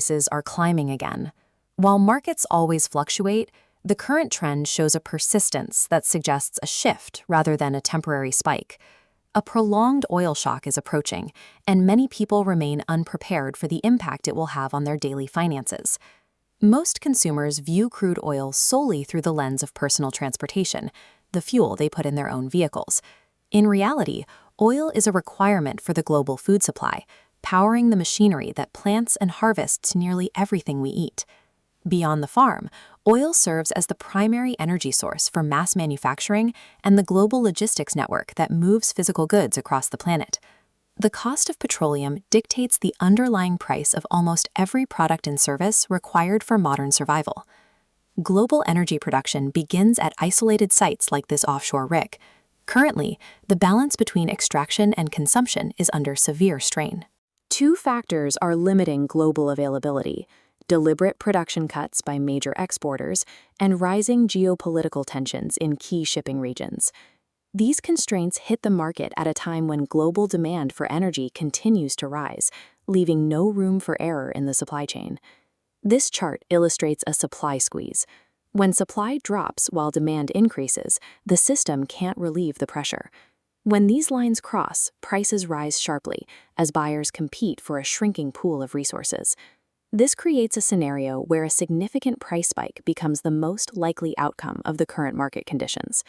prices are climbing again. While markets always fluctuate, the current trend shows a persistence that suggests a shift rather than a temporary spike. A prolonged oil shock is approaching, and many people remain unprepared for the impact it will have on their daily finances. Most consumers view crude oil solely through the lens of personal transportation, the fuel they put in their own vehicles. In reality, oil is a requirement for the global food supply, powering the machinery that plants and harvests nearly everything we eat. Beyond the farm, oil serves as the primary energy source for mass manufacturing and the global logistics network that moves physical goods across the planet. The cost of petroleum dictates the underlying price of almost every product and service required for modern survival. Global energy production begins at isolated sites like this offshore rig. Currently, the balance between extraction and consumption is under severe strain. Two factors are limiting global availability: deliberate production cuts by major exporters and rising geopolitical tensions in key shipping regions. These constraints hit the market at a time when global demand for energy continues to rise, leaving no room for error in the supply chain. This chart illustrates a supply squeeze. When supply drops while demand increases, the system can't relieve the pressure. When these lines cross, prices rise sharply as buyers compete for a shrinking pool of resources. This creates a scenario where a significant price spike becomes the most likely outcome of the current market conditions.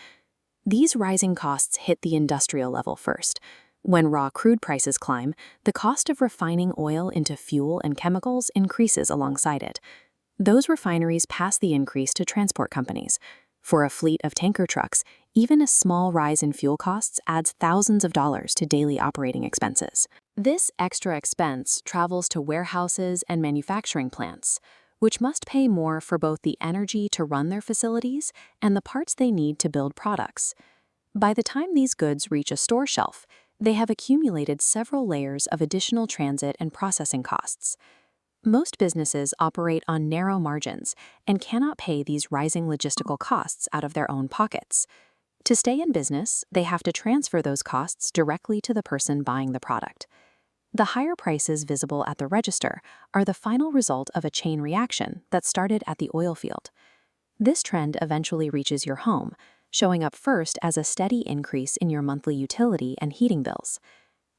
These rising costs hit the industrial level first. When raw crude prices climb, the cost of refining oil into fuel and chemicals increases alongside it. Those refineries pass the increase to transport companies. For a fleet of tanker trucks, even a small rise in fuel costs adds thousands of dollars to daily operating expenses. This extra expense travels to warehouses and manufacturing plants, which must pay more for both the energy to run their facilities and the parts they need to build products. By the time these goods reach a store shelf, they have accumulated several layers of additional transit and processing costs. Most businesses operate on narrow margins and cannot pay these rising logistical costs out of their own pockets. To stay in business, they have to transfer those costs directly to the person buying the product. The higher prices visible at the register are the final result of a chain reaction that started at the oil field. This trend eventually reaches your home, showing up first as a steady increase in your monthly utility and heating bills.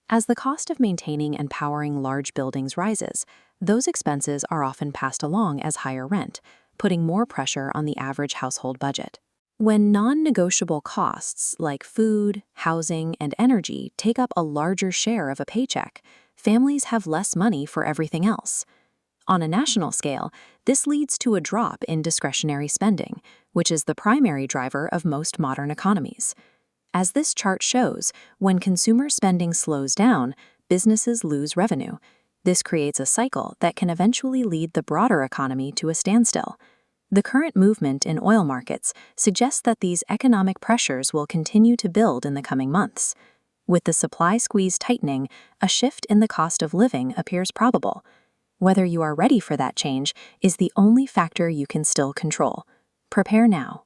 As the cost of maintaining and powering large buildings rises, those expenses are often passed along as higher rent, putting more pressure on the average household budget. When non-negotiable costs like food, housing, and energy take up a larger share of a paycheck, families have less money for everything else. On a national scale, this leads to a drop in discretionary spending, which is the primary driver of most modern economies. As this chart shows, when consumer spending slows down, businesses lose revenue. This creates a cycle that can eventually lead the broader economy to a standstill. The current movement in oil markets suggests that these economic pressures will continue to build in the coming months. With the supply squeeze tightening, a shift in the cost of living appears probable. Whether you are ready for that change is the only factor you can still control. Prepare now.